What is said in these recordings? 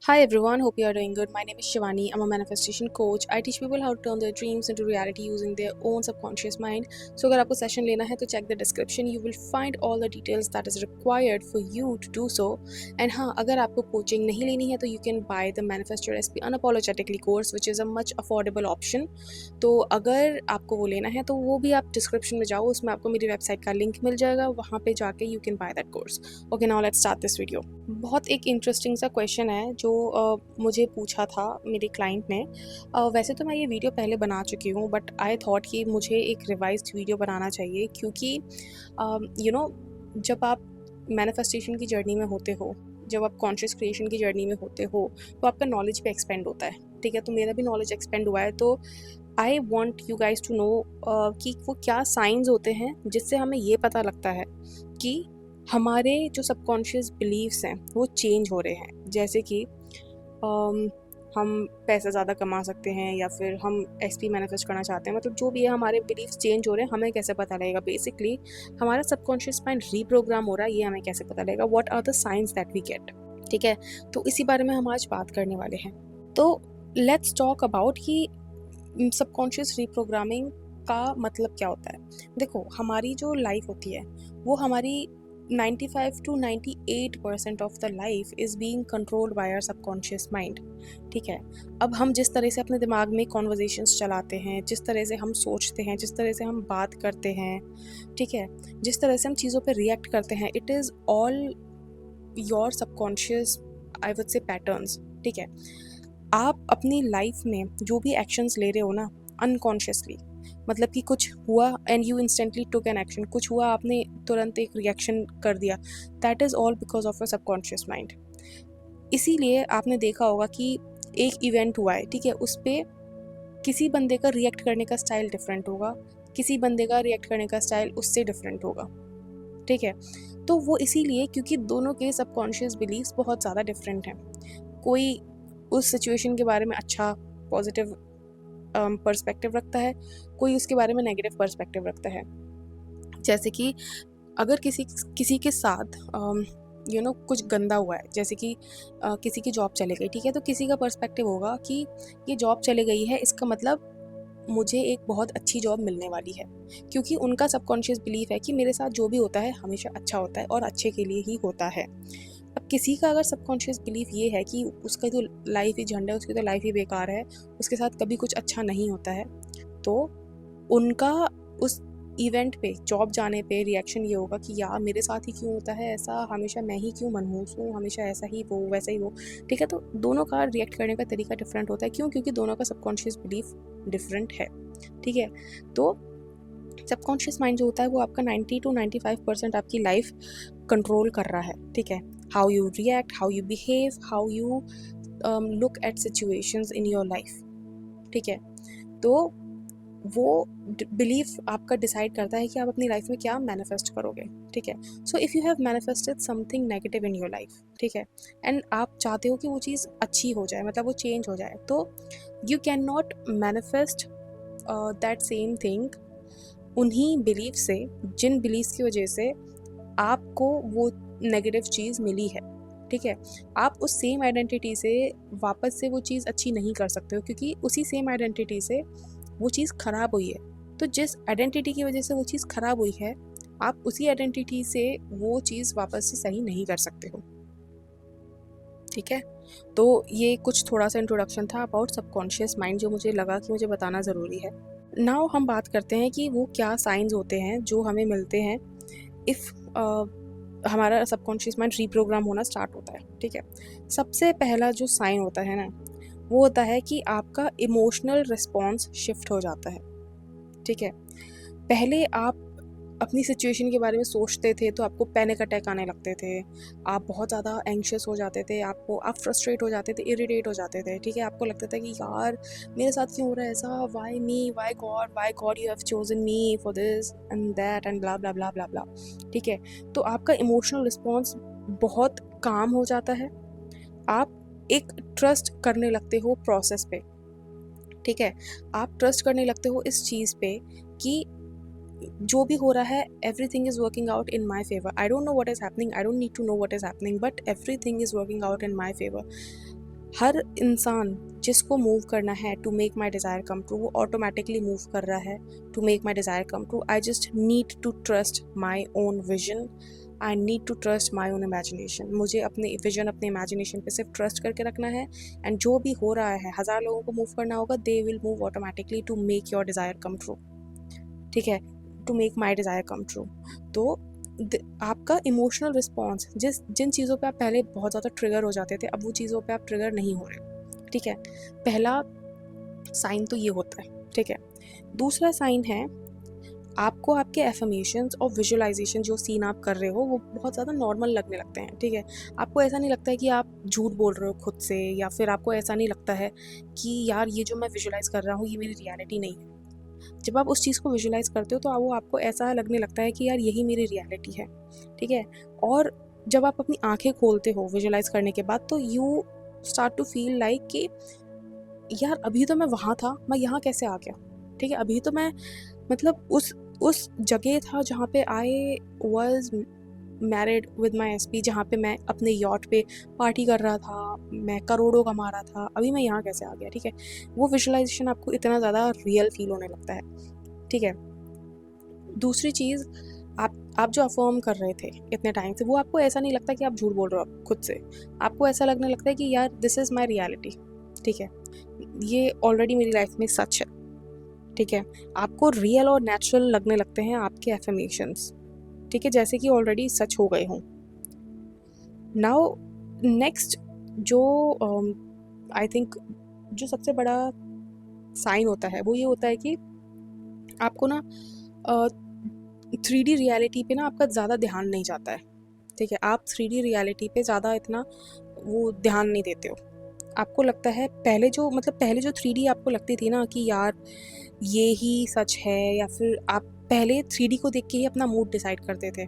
Hi everyone, hope you are doing good. My name is Shivani. I'm a manifestation coach. I teach people how to turn their dreams into reality using their own subconscious mind. So अगर आपको session लेना है तो check the description. You will find all the details that is required for you to do so. And हाँ, अगर आपको coaching नहीं लेनी है तो you can buy the Manifest Your SP Unapologetically course, which is a much affordable option. तो अगर आपको वो लेना है तो वो भी आप description में जाओ, उसमें आपको मेरी वेबसाइट का लिंक मिल जाएगा, वहाँ पे जाके you can buy that course. Okay, now let's start this video. बहुत एक इंटरेस्टिंग सा क्वेश्चन है जो मुझे पूछा था मेरे क्लाइंट ने। वैसे तो मैं ये वीडियो पहले बना चुकी हूँ, बट आई थॉट कि मुझे एक रिवाइज्ड वीडियो बनाना चाहिए, क्योंकि जब आप मैनिफेस्टेशन की जर्नी में होते हो, जब आप कॉन्शियस क्रिएशन की जर्नी में होते हो, तो आपका नॉलेज भी एक्सपेंड होता है। ठीक है, तो मेरा भी नॉलेज एक्सपेंड हुआ है। तो I want you guys to know कि वो क्या साइंस होते हैं जिससे हमें ये पता लगता है कि हमारे जो सबकॉन्शियस बिलीव्स हैं वो चेंज हो रहे हैं। जैसे कि हम पैसा ज़्यादा कमा सकते हैं, या फिर हम एसपी मैनिफेस्ट करना चाहते हैं, मतलब जो भी है हमारे बिलीव्स चेंज हो रहे हैं, हमें कैसे पता लगेगा? बेसिकली हमारा सबकॉन्शियस माइंड रीप्रोग्राम हो रहा है, ये हमें कैसे पता लगेगा? What are the science that we get? ठीक है, तो इसी बारे में हम आज बात करने वाले हैं। तो लेट्स टॉक अबाउट कि सबकॉन्शियस रीप्रोग्रामिंग का मतलब क्या होता है। देखो, हमारी जो लाइफ होती है वो हमारी 95 to 98% of the life is being controlled by our subconscious mind. ठीक है, अब हम जिस तरह से अपने दिमाग में कॉन्वर्जेशंस चलाते हैं, जिस तरह से हम सोचते हैं, जिस तरह से हम बात करते हैं, ठीक है, जिस तरह से हम चीज़ों पे रिएक्ट करते हैं, it is all your subconscious, I would say, patterns. ठीक है, आप अपनी लाइफ में जो भी एक्शंस ले रहे हो ना, अनकॉन्शियसली, मतलब कि कुछ हुआ and you instantly took an action, कुछ हुआ आपने तुरंत एक रिएक्शन कर दिया, that is all because of your subconscious mind. इसीलिए आपने देखा होगा कि एक इवेंट हुआ है, ठीक है, उस पर किसी बंदे का रिएक्ट करने का स्टाइल डिफरेंट होगा, किसी बंदे का रिएक्ट करने का स्टाइल उससे डिफरेंट होगा। ठीक है, तो वो इसीलिए क्योंकि दोनों के सबकॉन्शियस बिलीव्स बहुत ज़्यादा डिफरेंट हैं। कोई उस सिचुएशन के बारे में अच्छा पॉजिटिव पर्सपेक्टिव रखता है, कोई उसके बारे में नेगेटिव पर्सपेक्टिव रखता है। जैसे कि अगर किसी के साथ कुछ गंदा हुआ है, जैसे कि किसी की जॉब चले गई, ठीक है, तो किसी का पर्सपेक्टिव होगा कि ये जॉब चले गई है, इसका मतलब मुझे एक बहुत अच्छी जॉब मिलने वाली है, क्योंकि उनका सबकॉन्शियस बिलीफ है कि मेरे साथ जो भी होता है हमेशा अच्छा होता है और अच्छे के लिए ही होता है। अब किसी का अगर सबकॉन्शियस बिलीफ ये है कि उसका जो लाइफ ही झंड है, उसकी तो लाइफ ही बेकार है, उसके साथ कभी कुछ अच्छा नहीं होता है, तो उनका उस इवेंट पे, जॉब जाने पे रिएक्शन ये होगा कि यार मेरे साथ ही क्यों होता है ऐसा, हमेशा मैं ही क्यों मनहूस हूँ, हमेशा ऐसा ही वो वैसा ही वो। ठीक है, तो दोनों का रिएक्ट करने का तरीका डिफरेंट होता है। क्यों? क्योंकि दोनों का सबकॉन्शियस बिलीफ डिफरेंट है। ठीक है, तो सबकॉन्शियस माइंड जो होता है वो आपका 90 to 95% आपकी लाइफ कंट्रोल कर रहा है। ठीक है, how you react, how you behave, how you look at situations in your life. ठीक है, तो वो बिलीफ आपका डिसाइड करता है कि आप अपनी लाइफ में क्या मैनिफेस्ट करोगे। ठीक है, so if you have manifested something negative in your life, ठीक है, एंड आप चाहते हो कि वो चीज़ अच्छी हो जाए, मतलब वो चेंज हो जाए, तो you can not manifest that same thing उन्हीं बिलीफ से, जिन बिलीफ की वजह से आपको वो नेगेटिव चीज़ मिली है। ठीक है, आप उस सेम आइडेंटिटी से वापस से वो चीज़ अच्छी नहीं कर सकते हो, क्योंकि उसी सेम आइडेंटिटी से वो चीज़ ख़राब हुई है। तो जिस आइडेंटिटी की वजह से वो चीज़ ख़राब हुई है, आप उसी आइडेंटिटी से वो चीज़ वापस से सही नहीं कर सकते हो। ठीक है, तो ये कुछ थोड़ा सा इंट्रोडक्शन था अबाउट सबकॉन्शियस माइंड, जो मुझे लगा कि मुझे बताना ज़रूरी है। नाउ हम बात करते हैं कि वो क्या साइंस होते हैं जो हमें मिलते हैं इफ़ हमारा सबकॉन्शियस माइंड रीप्रोग्राम होना स्टार्ट होता है। ठीक है, सबसे पहला जो साइन होता है ना, वो होता है कि आपका इमोशनल रिस्पॉन्स शिफ्ट हो जाता है। ठीक है, पहले आप अपनी सिचुएशन के बारे में सोचते थे तो आपको पैनिक अटैक आने लगते थे, आप बहुत ज़्यादा एंग्शियस हो जाते थे, आप फ्रस्ट्रेट हो जाते थे, इरिटेट हो जाते थे। ठीक है, आपको लगता था कि यार मेरे साथ क्यों हो रहा है ऐसा, why me, why God you have chosen me for this and that and blah blah blah blah blah. ठीक है, तो आपका इमोशनल रिस्पॉन्स बहुत काम हो जाता है, आप एक ट्रस्ट करने लगते हो प्रोसेस पे। ठीक है, आप ट्रस्ट करने लगते हो इस चीज़ पे कि जो भी हो रहा है, everything is working out in my favour. I don't know what is happening, I don't need to know what is happening, but everything is working out in my favour. हर इंसान जिसको मूव करना है to make my desire come true, वो automatically move कर रहा है to make my desire come true. I just need to trust my own vision, I need to trust my own imagination. मुझे अपने विजन, अपने imagination पे सिर्फ trust करके रखना है, एंड जो भी हो रहा है, 1000 लोगों को मूव करना होगा, they will move automatically to make your desire come true. ठीक है, to make my desire come true. तो आपका इमोशनल रिस्पॉन्स, जिन चीज़ों पे आप पहले बहुत ज़्यादा ट्रिगर हो जाते थे, अब वो चीज़ों पे आप ट्रिगर नहीं हो रहे. ठीक है, पहला साइन तो ये होता है. ठीक है, दूसरा साइन है आपको आपके एफर्मेशंस और विजुअलाइजेशन जो सीन आप कर रहे हो वो बहुत ज़्यादा नॉर्मल लगने लगते हैं. ठीक है, आपको ऐसा नहीं लगता है कि आप झूठ बोल रहे हो खुद से, या फिर आपको ऐसा नहीं लगता है कि यार ये जो मैं विजुअलाइज़ कर रहा हूँ ये मेरी रियलिटी नहीं है. जब आप उस चीज़ को विजुअलाइज़ करते हो तो वो आपको ऐसा लगने लगता है कि यार यही मेरी रियलिटी है. ठीक है, और जब आप अपनी आंखें खोलते हो विजुअलाइज़ करने के बाद, तो you start to feel like कि यार अभी तो मैं वहाँ था, मैं यहाँ कैसे आ गया. ठीक है, अभी तो मैं मतलब उस जगह था जहाँ पे I was married with my SP, जहाँ पे मैं अपने यॉट पे पार्टी कर रहा था, मैं करोड़ों कमा रहा था, अभी मैं यहाँ कैसे आ गया. ठीक है, वो विजुअलाइजेशन आपको इतना ज़्यादा रियल फील होने लगता है. ठीक है, दूसरी चीज़, आप जो अफर्म कर रहे थे इतने टाइम से, वो आपको ऐसा नहीं लगता कि आप झूठ बोल रहे हो खुद से. आपको ऐसा लगने लगता है कि यार दिस इज़ माई रियलिटी. ठीक है, ये ऑलरेडी मेरी लाइफ में सच है. ठीक है, आपको रियल और नेचुरल लगने लगते हैं आपके एफर्मेशंस. ठीक है, जैसे कि ऑलरेडी सच हो गए हों. नाउ नेक्स्ट जो आई थिंक जो सबसे बड़ा साइन होता है वो ये होता है कि आपको ना 3D रियलिटी पे ना आपका ज़्यादा ध्यान नहीं जाता है. ठीक है, आप 3D रियलिटी पे ज़्यादा इतना वो ध्यान नहीं देते हो. आपको लगता है पहले जो 3D आपको लगती थी ना कि यार ये ही सच है, या फिर आप पहले 3D को देख के ही अपना मूड डिसाइड करते थे.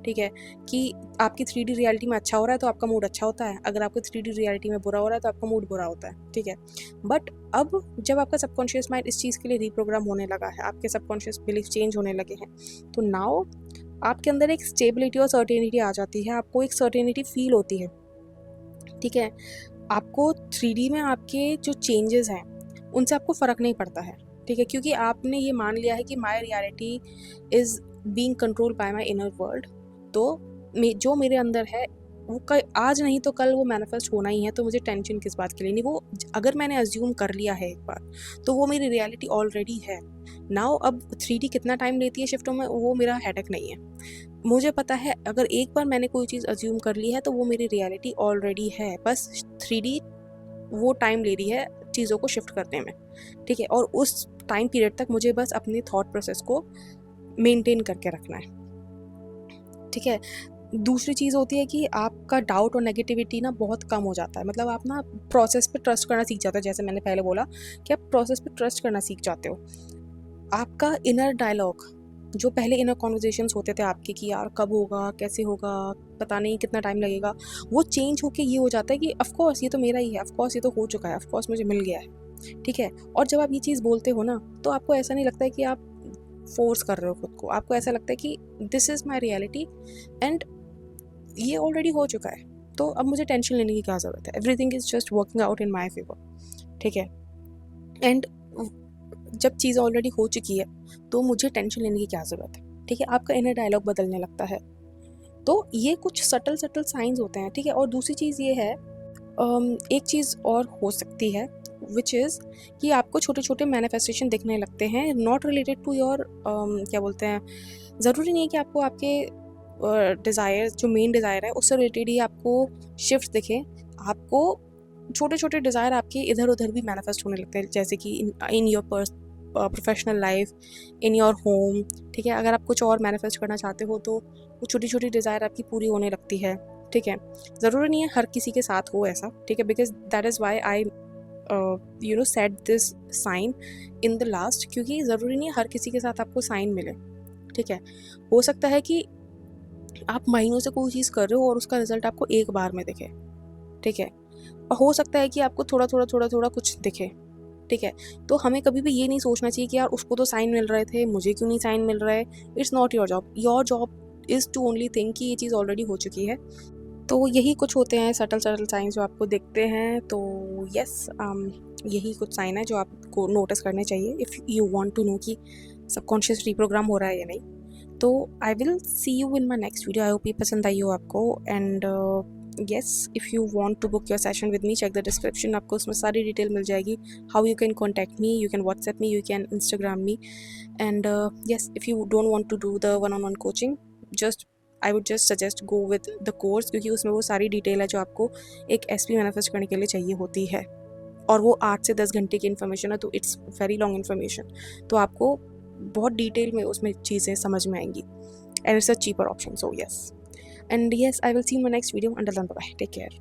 ठीक है, कि आपकी 3D रियलिटी में अच्छा हो रहा है तो आपका मूड अच्छा होता है, अगर आपके 3D रियलिटी में बुरा हो रहा है तो आपका मूड बुरा होता है. ठीक है, बट अब जब आपका सबकॉन्शियस माइंड इस चीज़ के लिए रीप्रोग्राम होने लगा है, आपके सबकॉन्शियस बिलीफ चेंज होने लगे हैं, तो नाउ आपके अंदर एक स्टेबिलिटी और सर्टेनिटी आ जाती है. आपको एक सर्टेनिटी फील होती है. ठीक है, आपको 3D में आपके जो चेंजेस हैं उनसे आपको फ़र्क नहीं पड़ता है. ठीक है, क्योंकि आपने ये मान लिया है कि my reality is being control by my inner world. तो जो मेरे अंदर है वो आज नहीं तो कल वो मैनिफेस्ट होना ही है, तो मुझे टेंशन किस बात के लिए नहीं. वो अगर मैंने अज्यूम कर लिया है एक बार, तो वो मेरी रियलिटी ऑलरेडी है. नाउ अब 3D कितना टाइम लेती है शिफ्ट में, वो मेरा हेडेक नहीं है. मुझे पता है अगर एक बार मैंने कोई चीज़ अज्यूम कर ली है तो वो मेरी रियलिटी ऑलरेडी है, बस 3D वो टाइम ले रही है चीज़ों को शिफ्ट करने में. ठीक है, और उस टाइम पीरियड तक मुझे बस अपनी थॉट प्रोसेस को मेंटेन करके रखना है. ठीक है, दूसरी चीज़ होती है कि आपका डाउट और नेगेटिविटी ना बहुत कम हो जाता है. मतलब आप ना प्रोसेस पे ट्रस्ट करना सीख जाते हो. जैसे मैंने पहले बोला कि आप प्रोसेस पे ट्रस्ट करना सीख जाते हो. आपका इनर डायलॉग, जो पहले इनर कॉन्वर्जेशंस होते थे आपके कि यार कब होगा, कैसे होगा, पता नहीं कितना टाइम लगेगा, वो चेंज होके ये हो जाता है कि ऑफ कोर्स ये तो मेरा ही है, ऑफ कोर्स ये तो हो चुका है, ऑफ कोर्स मुझे मिल गया है. ठीक है, और जब आप ये चीज़ बोलते हो ना तो आपको ऐसा नहीं लगता है कि आप फोर्स कर रहे हो खुद को. आपको ऐसा लगता है कि this is my reality and ये ऑलरेडी हो चुका है, तो अब मुझे टेंशन लेने की क्या ज़रूरत है. Everything is just working out in my favour. ठीक है, एंड जब चीज़ ऑलरेडी हो चुकी है तो मुझे टेंशन लेने की क्या ज़रूरत है. ठीक है, आपका इनर डायलॉग बदलने लगता है. तो ये कुछ सटल साइंस होते हैं. ठीक है, और दूसरी चीज़ ये है, एक चीज़ और हो सकती है विच इज़ कि आपको छोटे छोटे मैनिफेस्टेशन दिखने लगते हैं, नॉट रिलेटेड टू योर क्या बोलते हैं, ज़रूरी नहीं है कि आपको आपके डिज़ायर, जो मेन डिज़ायर है उससे रिलेटेड ही आपको शिफ्ट दिखे. आपको छोटे छोटे डिज़ायर आपके इधर उधर भी मैनिफेस्ट होने लगते हैं, जैसे कि in your professional life, in your home. ठीक है, अगर आप कुछ और मैनिफेस्ट करना चाहते हो तो वो छोटी छोटी डिज़ायर आपकी पूरी होने लगती है. ठीक है, ज़रूरी नहीं है हर किसी के साथ हो ऐसा. ठीक है, because that is why I set this sign in the last, क्योंकि ज़रूरी नहीं है हर किसी के साथ आपको साइन मिले. ठीक है, हो सकता है कि आप महीनों से कोई चीज़ कर रहे हो और उसका रिजल्ट आपको एक बार में दिखे. ठीक है, और हो सकता है कि आपको थोड़ा कुछ दिखे. ठीक है, तो हमें कभी भी ये नहीं सोचना चाहिए कि यार उसको तो साइन मिल रहे थे, मुझे क्यों नहीं साइन मिल रहा है. It's not your job. Your job is to only think कि ये चीज़ ऑलरेडी हो चुकी है, तो यही कुछ होते हैं सटल साइंस जो आपको दिखते हैं। तो यस, यही कुछ साइन है जो आपको नोटिस करने चाहिए if you want to know कि सबकॉन्शियस रिप्रोग्राम हो रहा है या नहीं। तो I will see you in my next video. I hope ये पसंद आई हो आपको। And yes, if you want to book your session with me, check the description, आपको उसमें सारी डिटेल मिल जाएगी। How you can contact me, you can WhatsApp me, you can Instagram me. And yes, if you don't want to do the one-on-one coaching, just I would just suggest go with the course, क्योंकि उसमें वो सारी detail है जो आपको एक SP manifest करने के लिए चाहिए होती है, और वो 8 से 10 घंटे की इन्फॉर्मेशन है, तो इट्स वेरी लॉन्ग इन्फॉर्मेशन। तो आपको बहुत डिटेल में उसमें चीज़ें समझ में आएंगी, and it's a cheaper option. So yes, and yes, I will see you in my next video. Until then, bye, take care.